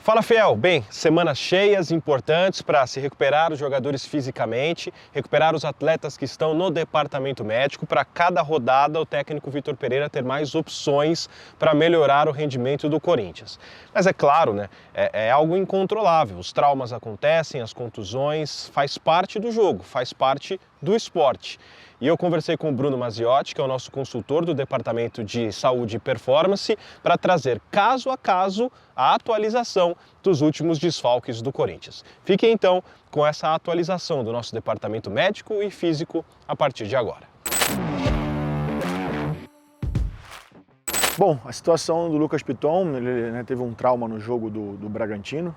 Fala, Fiel! Bem, semanas cheias, importantes para se recuperar os jogadores fisicamente, recuperar os atletas que estão no departamento médico. Para cada rodada, o técnico Vitor Pereira ter mais opções para melhorar o rendimento do Corinthians. Mas é claro, né? É algo incontrolável. Os traumas acontecem, as contusões, faz parte do jogo, faz parte do esporte. E eu conversei com o Bruno Maziotti, que é o nosso consultor do Departamento de Saúde e Performance, para trazer caso a caso a atualização dos últimos desfalques do Corinthians. Fiquem então com essa atualização do nosso Departamento Médico e Físico a partir de agora. Bom, a situação do Lucas Piton, ele teve um trauma no jogo do Bragantino,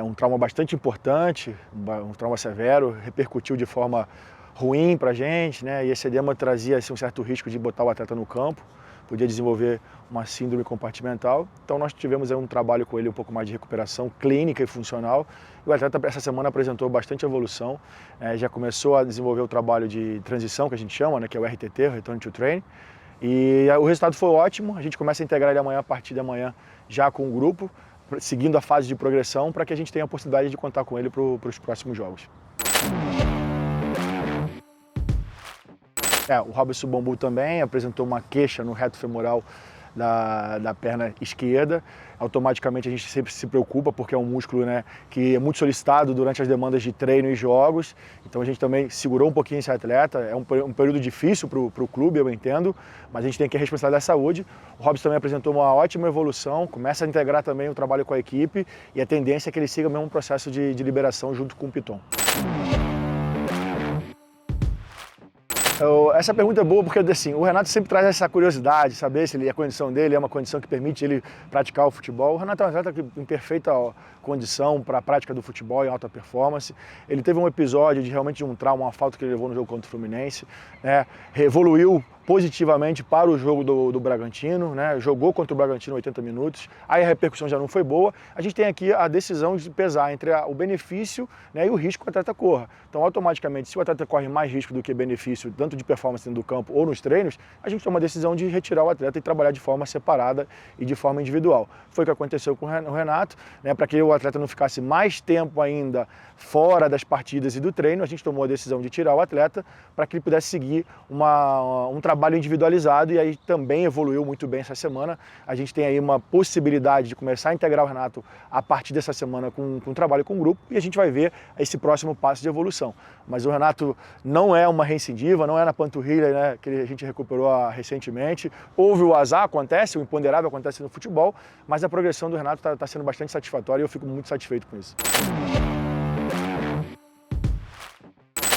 um trauma bastante importante, um trauma severo, repercutiu de forma ruim pra gente, né? E esse edema trazia assim, um certo risco de botar o atleta no campo, podia desenvolver uma síndrome compartimental. Então nós tivemos aí um trabalho com ele um pouco mais de recuperação clínica e funcional. E o atleta essa semana apresentou bastante evolução, já começou a desenvolver o trabalho de transição que a gente chama, né? Que é o RTT, Return to Training. E o resultado foi ótimo, a gente começa a integrar ele amanhã, a partir de amanhã, já com o grupo, seguindo a fase de progressão, para que a gente tenha a possibilidade de contar com ele para os próximos jogos. O Robson Bambu também apresentou uma queixa no reto femoral da perna esquerda. Automaticamente a gente sempre se preocupa porque é um músculo, né, que é muito solicitado durante as demandas de treino e jogos. Então a gente também segurou um pouquinho esse atleta. É um período difícil para o clube, eu entendo, mas a gente tem que responsabilizar da saúde. O Robson também apresentou uma ótima evolução, começa a integrar também o trabalho com a equipe e a tendência é que ele siga o mesmo processo de liberação junto com o Piton. Essa pergunta é boa porque assim, o Renato sempre traz essa curiosidade, saber se a condição dele é uma condição que permite ele praticar o futebol. O Renato é um atleta em perfeita condição para a prática do futebol em alta performance. Ele teve um episódio de realmente um trauma, uma falta que ele levou no jogo contra o Fluminense, né? Evoluiu positivamente para o jogo do Bragantino, né? Jogou contra o Bragantino 80 minutos, aí a repercussão já não foi boa. A gente tem aqui a decisão de pesar entre o benefício, né, e o risco que o atleta corra. Então, automaticamente, se o atleta corre mais risco do que benefício, tanto de performance dentro do campo ou nos treinos, a gente toma a decisão de retirar o atleta e trabalhar de forma separada e de forma individual. Foi o que aconteceu com o Renato, né, para que o atleta não ficasse mais tempo ainda fora das partidas e do treino, a gente tomou a decisão de tirar o atleta para que ele pudesse seguir um trabalho individualizado e aí também evoluiu muito bem essa semana. A gente tem aí uma possibilidade de começar a integrar o Renato a partir dessa semana com um trabalho com o grupo e a gente vai ver esse próximo passo de evolução. Mas o Renato não é uma recidiva, não é na panturrilha, né, que a gente recuperou recentemente. Houve o azar, acontece, o imponderável acontece no futebol, mas a progressão do Renato está sendo bastante satisfatória e eu fico muito satisfeito com isso.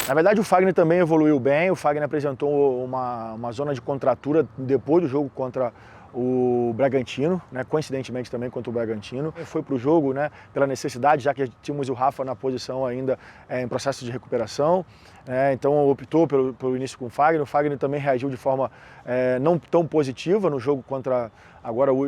Na verdade, o Fagner também evoluiu bem. O Fagner apresentou uma zona de contratura depois do jogo contra o Bragantino, né, coincidentemente também contra o Bragantino. Foi para o jogo, né, pela necessidade, já que tínhamos o Rafa na posição ainda em processo de recuperação. Então optou pelo início com o Fagner. O Fagner também reagiu de forma não tão positiva no jogo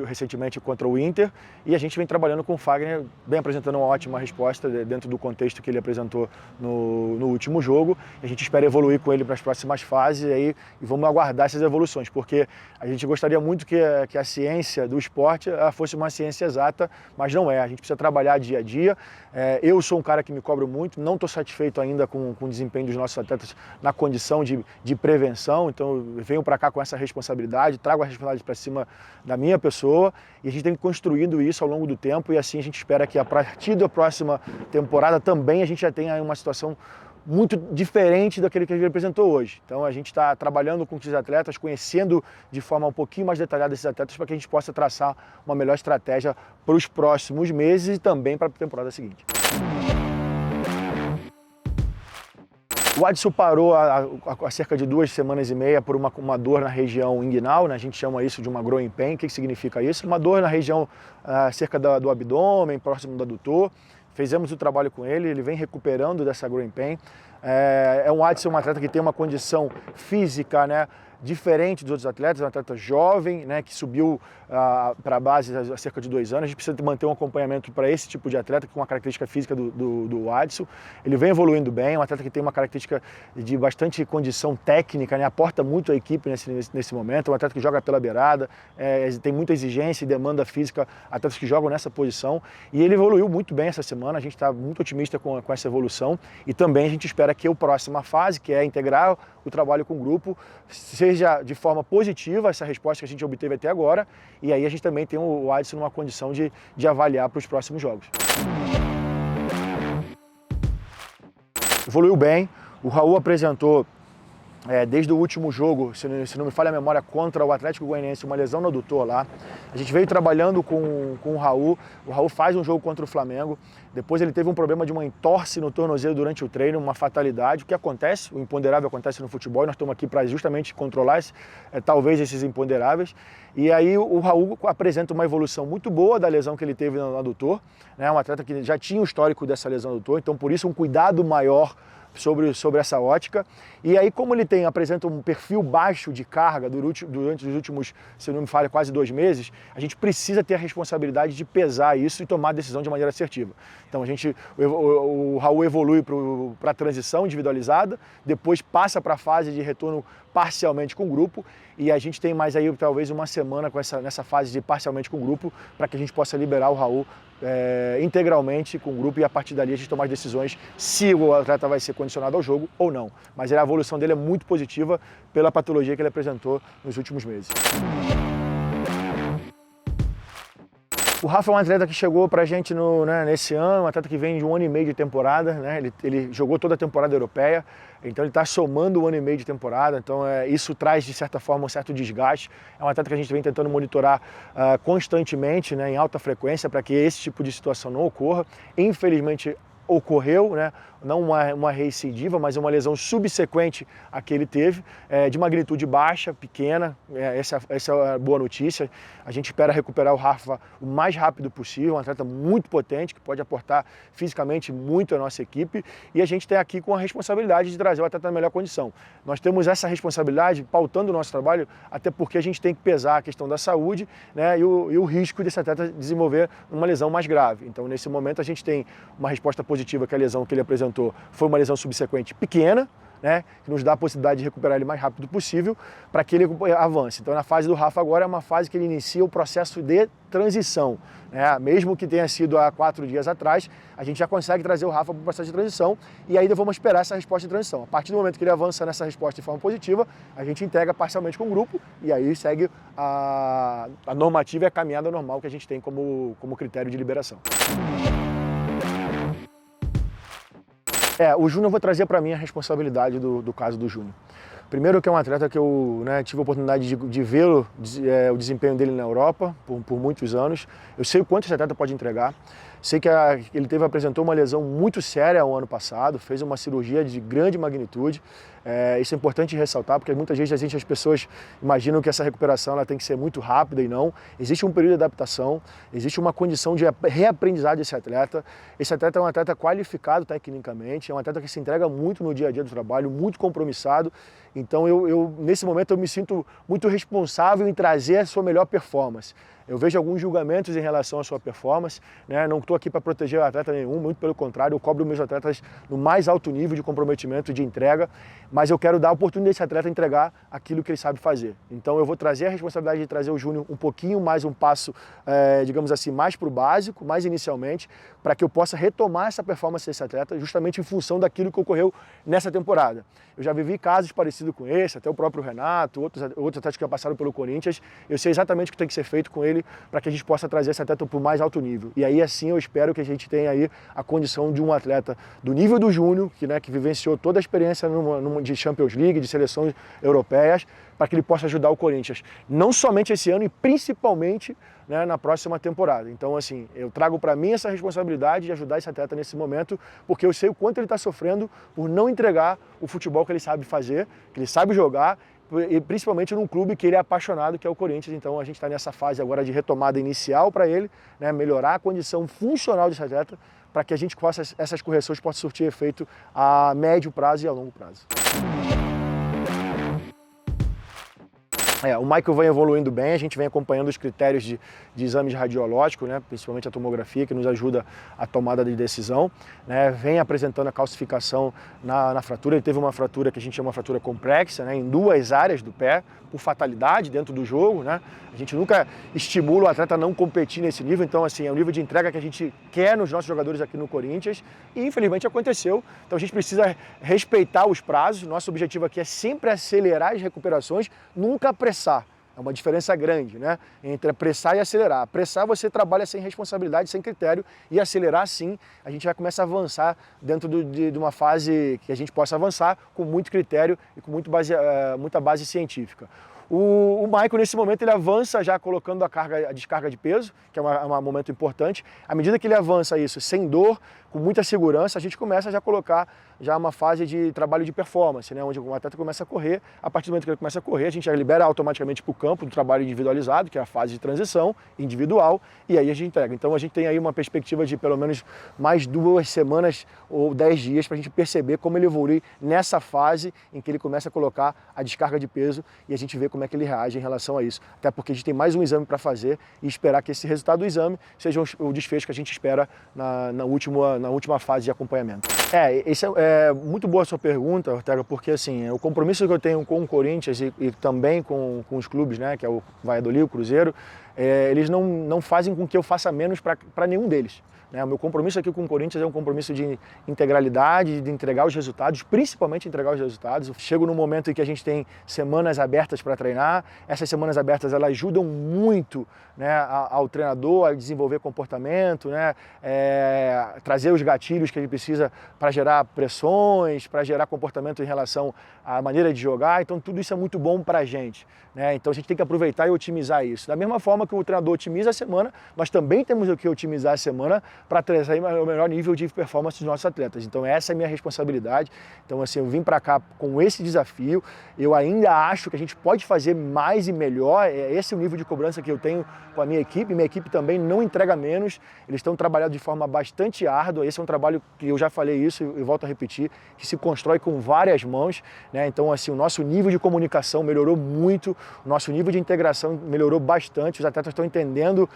recentemente contra o Inter, e a gente vem trabalhando com o Fagner, bem apresentando uma ótima resposta dentro do contexto que ele apresentou no último jogo. A gente espera evoluir com ele para as próximas fases e vamos aguardar essas evoluções, porque a gente gostaria muito que a ciência do esporte fosse uma ciência exata, mas não é. A gente precisa trabalhar dia a dia. Eu sou um cara que me cobro muito, não estou satisfeito ainda com o desempenho dos nossos atletas na condição de prevenção, então eu venho para cá com essa responsabilidade, trago a responsabilidade para cima da minha pessoa e a gente tem construído isso ao longo do tempo e assim a gente espera que a partir da próxima temporada também a gente já tenha uma situação muito diferente daquele que a gente apresentou hoje. Então a gente está trabalhando com esses atletas, conhecendo de forma um pouquinho mais detalhada esses atletas para que a gente possa traçar uma melhor estratégia para os próximos meses e também para a temporada seguinte. O Adson parou há cerca de 2 semanas e meia por uma dor na região inguinal, né? A gente chama isso de uma growing pain. O que significa isso? Uma dor na região cerca do abdômen, próximo do adutor. Fizemos o trabalho com ele, ele vem recuperando dessa growing pain. O Adson é um atleta que tem uma condição física, né, diferente dos outros atletas, é um atleta jovem, né, que subiu para a base há cerca de 2 anos. A gente precisa manter um acompanhamento para esse tipo de atleta, com uma característica física do Adson. Ele vem evoluindo bem, é um atleta que tem uma característica de bastante condição técnica, né, aporta muito a equipe nesse momento, é um atleta que joga pela beirada, tem muita exigência e demanda física, atletas que jogam nessa posição, e ele evoluiu muito bem essa semana. A gente está muito otimista com essa evolução, e também a gente espera que a próxima fase, que é integrar o trabalho com o grupo, seja de forma positiva essa resposta que a gente obteve até agora, e aí a gente também tem o Adson numa condição de avaliar para os próximos jogos. Evoluiu bem, o Raul apresentou desde o último jogo, se não me falha a memória, contra o Atlético Goianiense, uma lesão no adutor lá. A gente veio trabalhando com o Raul faz um jogo contra o Flamengo, depois ele teve um problema de uma entorse no tornozelo durante o treino, uma fatalidade, o que acontece, o imponderável acontece no futebol, e nós estamos aqui para justamente controlar talvez esses imponderáveis. E aí o Raul apresenta uma evolução muito boa da lesão que ele teve no adutor, né? Um atleta que já tinha um histórico dessa lesão no adutor, então por isso um cuidado maior sobre essa ótica. E aí, como ele apresenta um perfil baixo de carga durante os últimos, se não me falha, quase 2 meses, a gente precisa ter a responsabilidade de pesar isso e tomar a decisão de maneira assertiva. Então o Raul evolui para a transição individualizada, depois passa para a fase de retorno parcialmente com o grupo, e a gente tem mais aí talvez uma semana nessa fase de parcialmente com o grupo, para que a gente possa liberar o Raul integralmente com o grupo, e a partir dali a gente tomar as decisões se o atleta vai ser condicionado ao jogo ou não. Mas a evolução dele é muito positiva pela patologia que ele apresentou nos últimos meses. O Rafa é um atleta que chegou pra gente nesse ano, um atleta que vem de 1 ano e meio de temporada, né? Ele jogou toda a temporada europeia, então ele está somando 1 ano e meio de temporada, então isso traz de certa forma um certo desgaste. É um atleta que a gente vem tentando monitorar constantemente, né, em alta frequência, para que esse tipo de situação não ocorra. Infelizmente ocorreu, né? Não uma recidiva, mas uma lesão subsequente à que ele teve, de magnitude baixa, pequena. Essa é a boa notícia. A gente espera recuperar o Rafa o mais rápido possível, um atleta muito potente, que pode aportar fisicamente muito à nossa equipe, e a gente está aqui com a responsabilidade de trazer o atleta na melhor condição. Nós temos essa responsabilidade pautando o nosso trabalho, até porque a gente tem que pesar a questão da saúde, né, e o risco desse atleta desenvolver uma lesão mais grave. Então, nesse momento, a gente tem uma resposta positiva, que a lesão que ele apresentou foi uma lesão subsequente pequena, né, que nos dá a possibilidade de recuperar ele o mais rápido possível para que ele avance. Então, na fase do Rafa agora é uma fase que ele inicia o processo de transição, né? Mesmo que tenha sido há 4 dias atrás, a gente já consegue trazer o Rafa para o processo de transição, e ainda vamos esperar essa resposta de transição. A partir do momento que ele avança nessa resposta de forma positiva, a gente integra parcialmente com o grupo, e aí segue a normativa e a caminhada normal que a gente tem como critério de liberação. O Júnior, eu vou trazer para mim a responsabilidade do caso do Júnior. Primeiro, que é um atleta que eu tive a oportunidade de vê-lo, o desempenho dele na Europa por muitos anos. Eu sei o quanto esse atleta pode entregar. Sei que ele apresentou uma lesão muito séria o ano passado, fez uma cirurgia de grande magnitude. Isso é importante ressaltar, porque muitas vezes as pessoas imaginam que essa recuperação ela tem que ser muito rápida, e não. Existe um período de adaptação, existe uma condição de reaprendizado desse atleta. Esse atleta é um atleta qualificado tecnicamente, é um atleta que se entrega muito no dia a dia do trabalho, muito compromissado. Então, nesse momento, eu me sinto muito responsável em trazer a sua melhor performance. Eu vejo alguns julgamentos em relação à sua performance, né? Não estou aqui para proteger o atleta nenhum, muito pelo contrário, eu cobro meus atletas no mais alto nível de comprometimento, de entrega, mas eu quero dar a oportunidade desse atleta entregar aquilo que ele sabe fazer. Então eu vou trazer a responsabilidade de trazer o Júnior um pouquinho mais, um passo, digamos assim, mais para o básico, mais inicialmente, para que eu possa retomar essa performance desse atleta justamente em função daquilo que ocorreu nessa temporada. Eu já vivi casos parecidos com esse, até o próprio Renato, outros atletas que já passaram pelo Corinthians. Eu sei exatamente o que tem que ser feito com ele para que a gente possa trazer esse atleta para o mais alto nível. E aí, assim, eu espero que a gente tenha aí a condição de um atleta do nível do Júnior, que vivenciou toda a experiência de Champions League, de seleções europeias, para que ele possa ajudar o Corinthians, não somente esse ano e principalmente, né, na próxima temporada. Então, assim, eu trago para mim essa responsabilidade de ajudar esse atleta nesse momento, porque eu sei o quanto ele está sofrendo por não entregar o futebol que ele sabe fazer, que ele sabe jogar, e principalmente num clube que ele é apaixonado, que é o Corinthians. Então a gente está nessa fase agora de retomada inicial para ele, né, melhorar a condição funcional desse atleta, para que a gente possa, essas correções possam surtir efeito a médio prazo e a longo prazo. O Michael vem evoluindo bem, a gente vem acompanhando os critérios de exames radiológicos, né, principalmente a tomografia, que nos ajuda a tomada de decisão, né, vem apresentando a calcificação na fratura. Ele teve uma fratura que a gente chama de fratura complexa, né, em 2 áreas do pé, por fatalidade dentro do jogo, né? A gente nunca estimula o atleta a não competir nesse nível, então assim, é o nível de entrega que a gente quer nos nossos jogadores aqui no Corinthians e infelizmente aconteceu. Então a gente precisa respeitar os prazos, nosso objetivo aqui é sempre acelerar as recuperações, nunca apressar. É uma diferença grande, né? Entre apressar e acelerar. Apressar você trabalha sem responsabilidade, sem critério, e acelerar sim, a gente vai começar a avançar dentro de uma fase que a gente possa avançar com muito critério e com muita base científica. O Michael, nesse momento, ele avança já colocando a descarga de peso, que é um momento importante. À medida que ele avança isso sem dor, com muita segurança, a gente começa já a colocar já uma fase de trabalho de performance, né? Onde o atleta começa a correr. A partir do momento que ele começa a correr, a gente já libera automaticamente para o campo do trabalho individualizado, que é a fase de transição individual, e aí a gente entrega. Então a gente tem aí uma perspectiva de pelo menos mais 2 semanas ou 10 dias para a gente perceber como ele evolui nessa fase em que ele começa a colocar a descarga de peso e a gente vê como é que ele reage em relação a isso. Até porque a gente tem mais um exame para fazer e esperar que esse resultado do exame seja o desfecho que a gente espera na última fase de acompanhamento. É muito boa a sua pergunta, Ortega, porque assim, o compromisso que eu tenho com o Corinthians e também com os clubes, né, que é o Valladolid, o Cruzeiro, eles não fazem com que eu faça menos para nenhum deles. O meu compromisso aqui com o Corinthians é um compromisso de integralidade, de entregar os resultados, principalmente entregar os resultados. Eu chego num momento em que a gente tem semanas abertas para treinar. Essas semanas abertas elas ajudam muito, né, ao treinador a desenvolver comportamento, né, trazer os gatilhos que ele precisa para gerar pressões, para gerar comportamento em relação à maneira de jogar. Então tudo isso é muito bom para a gente, né? Então a gente tem que aproveitar e otimizar isso. Da mesma forma que o treinador otimiza a semana, nós também temos que otimizar a semana para trazer o melhor nível de performance dos nossos atletas. Então essa é a minha responsabilidade. Então assim, eu vim para cá com esse desafio. Eu ainda acho que a gente pode fazer mais e melhor. Esse é o nível de cobrança que eu tenho com a minha equipe. Minha equipe também não entrega menos. Eles estão trabalhando de forma bastante árdua. Esse é um trabalho que eu já falei isso e volto a repetir, que se constrói com várias mãos, né? Então assim, o nosso nível de comunicação melhorou muito, o nosso nível de integração melhorou bastante. Os atletas estão entendendo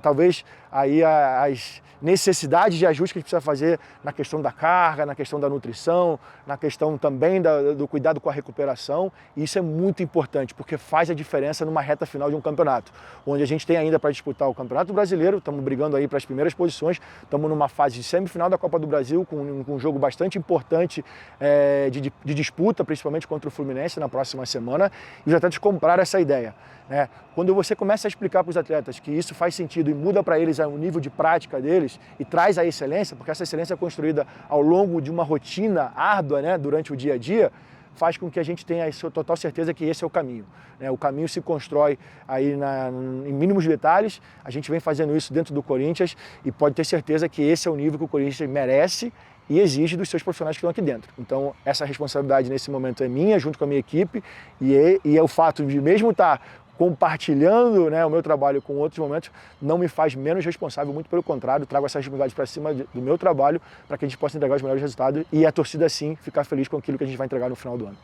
talvez aí as necessidades de ajuste que a gente precisa fazer na questão da carga, na questão da nutrição, na questão também do cuidado com a recuperação. E isso é muito importante, porque faz a diferença numa reta final de um campeonato, onde a gente tem ainda para disputar o Campeonato Brasileiro, estamos brigando aí para as primeiras posições, estamos numa fase de semifinal da Copa do Brasil, com um jogo bastante importante de disputa, principalmente contra o Fluminense na próxima semana, e os atletas compraram essa ideia, né? Quando você começa a explicar para os atletas que isso faz sentido e muda para eles o nível de prática deles e traz a excelência, porque essa excelência é construída ao longo de uma rotina árdua, né, durante o dia a dia, faz com que a gente tenha a total certeza que esse é o caminho, né? O caminho se constrói aí em mínimos detalhes. A gente vem fazendo isso dentro do Corinthians e pode ter certeza que esse é o nível que o Corinthians merece e exige dos seus profissionais que estão aqui dentro. Então, essa responsabilidade nesse momento é minha, junto com a minha equipe, e é o fato de mesmo estar compartilhando, né, o meu trabalho com outros momentos, não me faz menos responsável, muito pelo contrário, trago essa responsabilidade para cima do meu trabalho para que a gente possa entregar os melhores resultados e a torcida, sim, ficar feliz com aquilo que a gente vai entregar no final do ano.